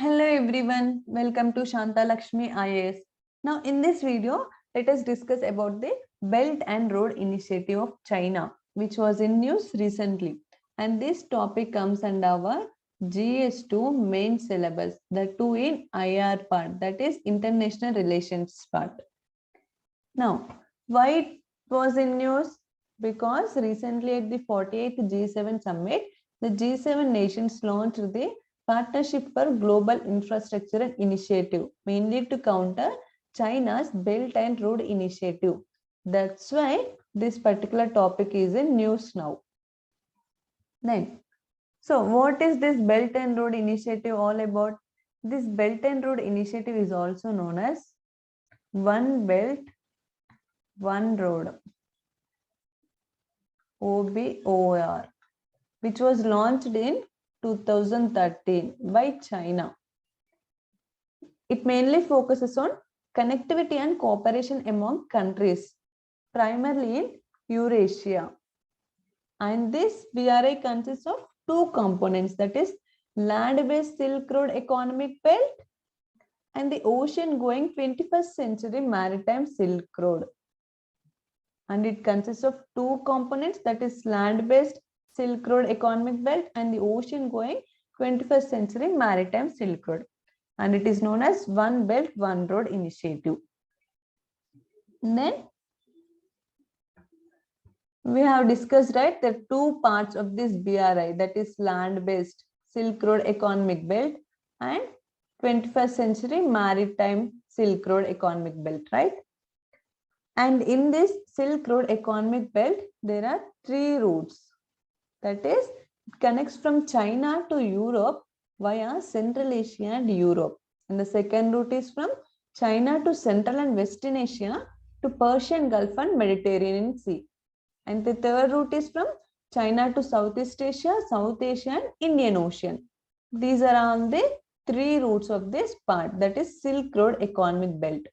Hello everyone, welcome to Shanta Lakshmi IAS. Now in this video, let us discuss about the Belt and Road Initiative of China, which was in news recently. And this topic comes under our GS2 main syllabus, the 2 in IR part, that is International Relations part. Now, why it was in news? Because recently at the 48th G7 summit, the G7 nations launched the Partnership for Global Infrastructure Initiative, mainly to counter China's Belt and Road Initiative. That's why this particular topic is in news now. Then, so what is this Belt and Road Initiative all about? This Belt and Road Initiative is also known as One Belt, One Road, OBOR, which was launched in 2013 by China. It mainly focuses on connectivity and cooperation among countries, primarily in Eurasia. And this BRI consists of two components, that is land-based Silk Road Economic Belt and the ocean-going 21st century maritime Silk Road. And it consists of two components, that is land-based Silk Road Economic Belt and the ocean-going 21st century maritime Silk Road. And it is known as One Belt, One Road Initiative. And then we have discussed, right, the two parts of this BRI, that is land-based Silk Road Economic Belt and 21st century maritime Silk Road Economic Belt, right? And in this Silk Road Economic Belt, there are three routes. That is, it connects from China to Europe via Central Asia and Europe. And the second route is from China to Central and Western Asia to Persian Gulf and Mediterranean Sea. And the third route is from China to Southeast Asia, South Asia and Indian Ocean. These are all the three routes of this part, that is Silk Road Economic Belt.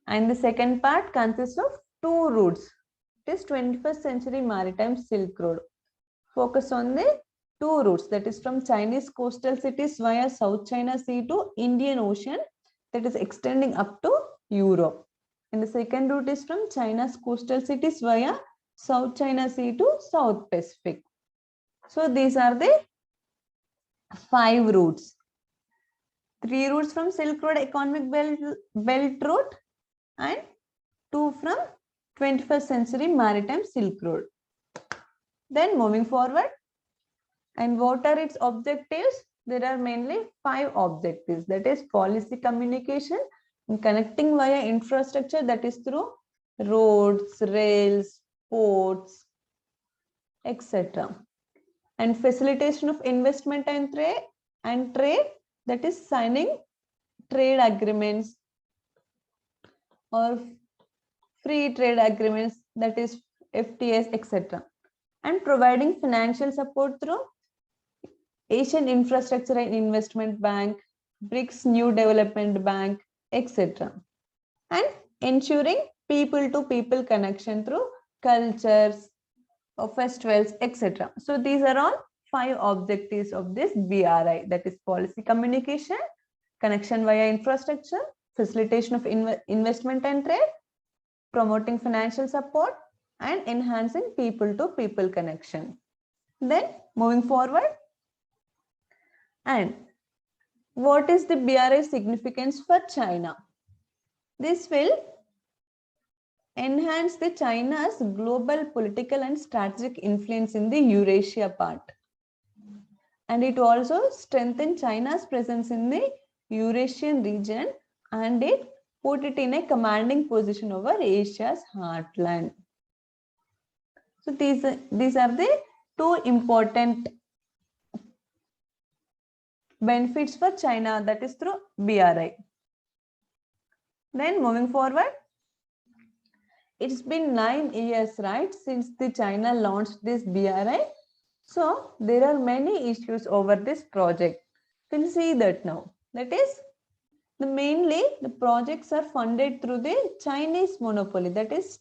And the second part consists of two routes. It is 21st century maritime Silk Road. Focus on the two routes, that is from Chinese coastal cities via South China Sea to Indian Ocean, that is extending up to Europe. And the second route is from China's coastal cities via South China Sea to South Pacific. So these are the 5 routes. 3 routes from Silk Road Economic Belt route and 2 from 21st century maritime Silk Road. Then moving forward, and what are its objectives? There are mainly 5 objectives, that is policy communication and connecting via infrastructure, that is through roads, rails, ports, etc. And facilitation of investment and trade, that is signing trade agreements or free trade agreements, that is FTAs, etc. And providing financial support through Asian Infrastructure and Investment Bank, BRICS New Development Bank, etc. And ensuring people-to-people connection through cultures, festivals, etc. So these are all 5 objectives of this BRI, that is policy communication, connection via infrastructure, facilitation of investment and trade, promoting financial support, and enhancing people-to-people connection. Then moving forward, and what is the BRI significance for China? This will enhance the China's global political and strategic influence in the Eurasia part. And it also strengthened China's presence in the Eurasian region, and it put it in a commanding position over Asia's heartland. So these are the 2 important benefits for China, that is through BRI. Then moving forward, it's been 9 years, right, since the China launched this BRI. So there are many issues over this project. We'll see that now. That is, mainly the projects are funded through the Chinese monopoly, that is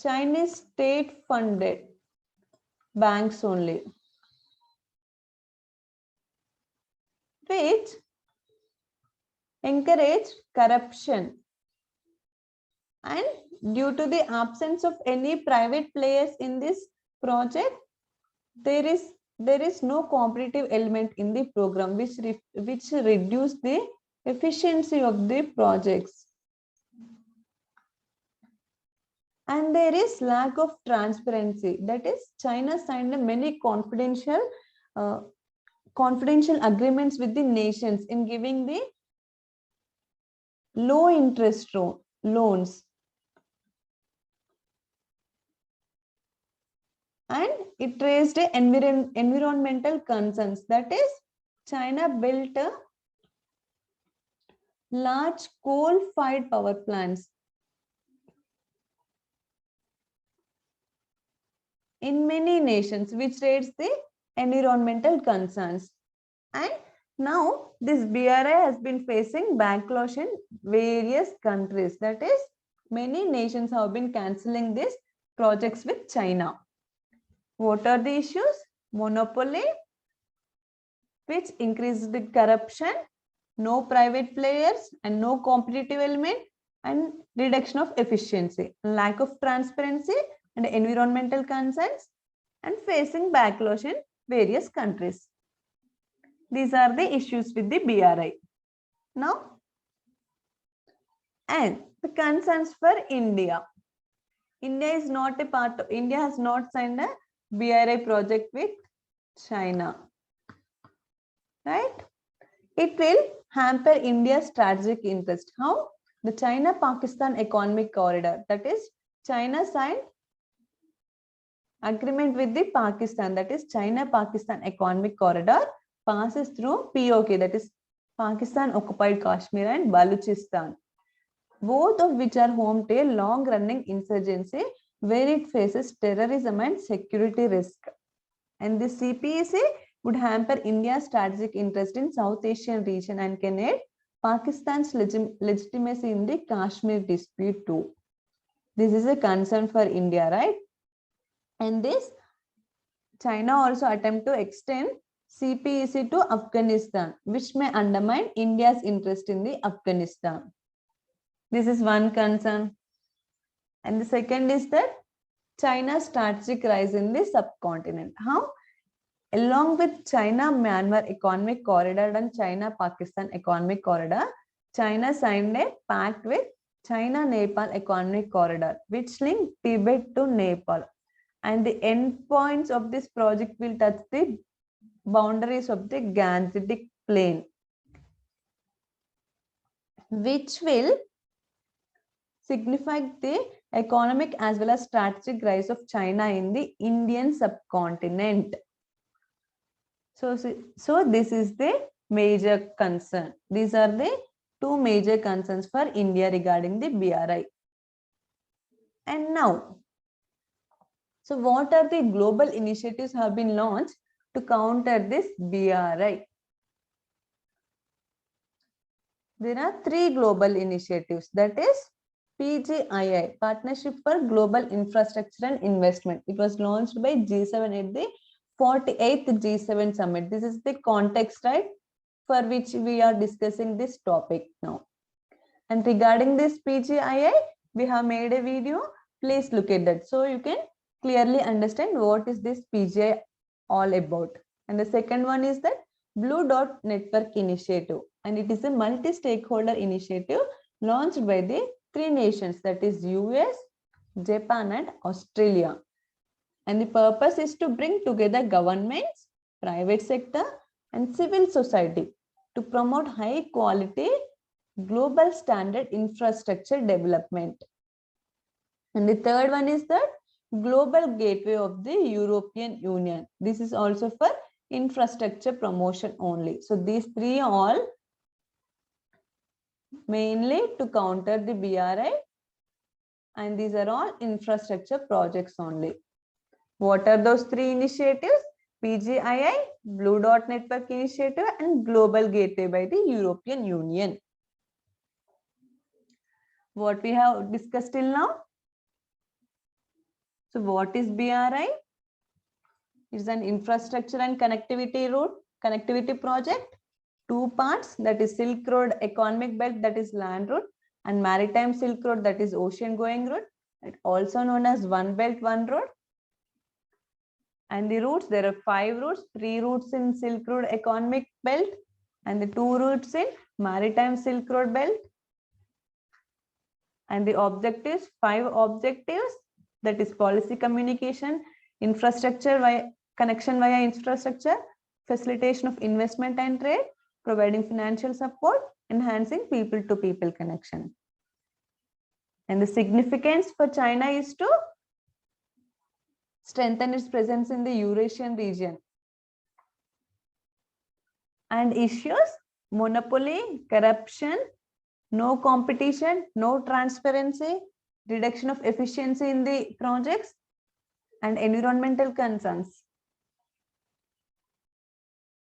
Chinese state funded banks only, which encouraged corruption. And due to the absence of any private players in this project, there is no competitive element in the program, which reduce the efficiency of the projects. And there is lack of transparency. That is, China signed many confidential agreements with the nations in giving the low interest loans. And it raised environmental concerns. That is, China built a large coal-fired power plants in many nations, which raised the environmental concerns. And now this BRI has been facing backlash in various countries. That is, many nations have been cancelling these projects with China. What are the issues? Monopoly, which increased the corruption, no private players and no competitive element, and reduction of efficiency, lack of transparency and environmental concerns, and facing backlash in various countries. These are the issues with the BRI. Now, and the concerns for India. India is not a part of, India has not signed a BRI project with China, right? It will hamper India's strategic interest. How? The China-Pakistan economic corridor, that is, China signed agreement with the Pakistan, that is, China-Pakistan economic corridor passes through POK, that is, Pakistan occupied Kashmir and Balochistan, both of which are home to a long-running insurgency where it faces terrorism and security risk. And the CPEC would hamper India's strategic interest in South Asian region and can aid Pakistan's legitimacy in the Kashmir dispute too. This is a concern for India, right? And this, China also attempt to extend CPEC to Afghanistan, which may undermine India's interest in the Afghanistan. This is one concern. And the second is that China's strategic rise in the subcontinent. How? Along with China-Myanmar economic corridor and China-Pakistan economic corridor, China signed a pact with China-Nepal economic corridor, which link Tibet to Nepal. And the endpoints of this project will touch the boundaries of the Gangetic Plain, which will signify the economic as well as strategic rise of China in the Indian subcontinent. So this is the major concern. These are the two major concerns for India regarding the BRI. And now, so what are the global initiatives have been launched to counter this BRI? There are three global initiatives, that is PGII, Partnership for Global Infrastructure and Investment. It was launched by G7 at the 48th G7 Summit. This is the context, right, for which we are discussing this topic now. And regarding this PGII, we have made a video. Please look at that so you can clearly understand what is this PGI all about. And the second one is that Blue Dot Network Initiative, and it is a multi-stakeholder initiative launched by the three nations, that is US, Japan and Australia. And the purpose is to bring together governments, private sector and civil society to promote high quality global standard infrastructure development. And the third one is the Global Gateway of the European Union. This is also for infrastructure promotion only. So these three all mainly to counter the BRI, and these are all infrastructure projects only. What are those three initiatives? PGII, Blue Dot Network Initiative and Global Gateway by the European Union. What we have discussed till now? So what is BRI? It's an infrastructure and connectivity project two parts, that is Silk Road economic belt, that is land route, and maritime Silk Road, that is ocean going route, also known as one belt, one road. And the routes, there are 5 routes, 3 routes in Silk Road economic belt and the 2 routes in maritime Silk Road belt. And the objectives, 5 objectives, that is policy communication, infrastructure via connection via infrastructure, facilitation of investment and trade, providing financial support, enhancing people to people connection. And the significance for China is to strengthen its presence in the Eurasian region. And issues, monopoly, corruption, no competition, no transparency, reduction of efficiency in the projects, and environmental concerns.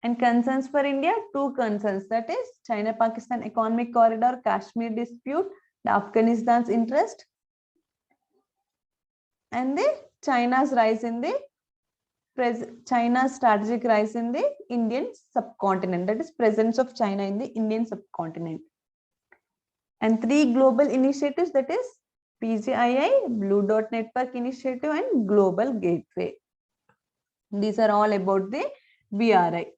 And concerns for India, 2 concerns, that is China-Pakistan economic corridor, Kashmir dispute, the Afghanistan's interest, and the China's rise in the China's strategic rise in the Indian subcontinent, that is presence of China in the Indian subcontinent. And 3 global initiatives, that is PGII, Blue Dot Network Initiative, and Global Gateway. These are all about the BRI.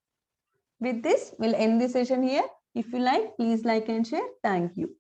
With this, we'll end the session here. If you like, please like and share. Thank you.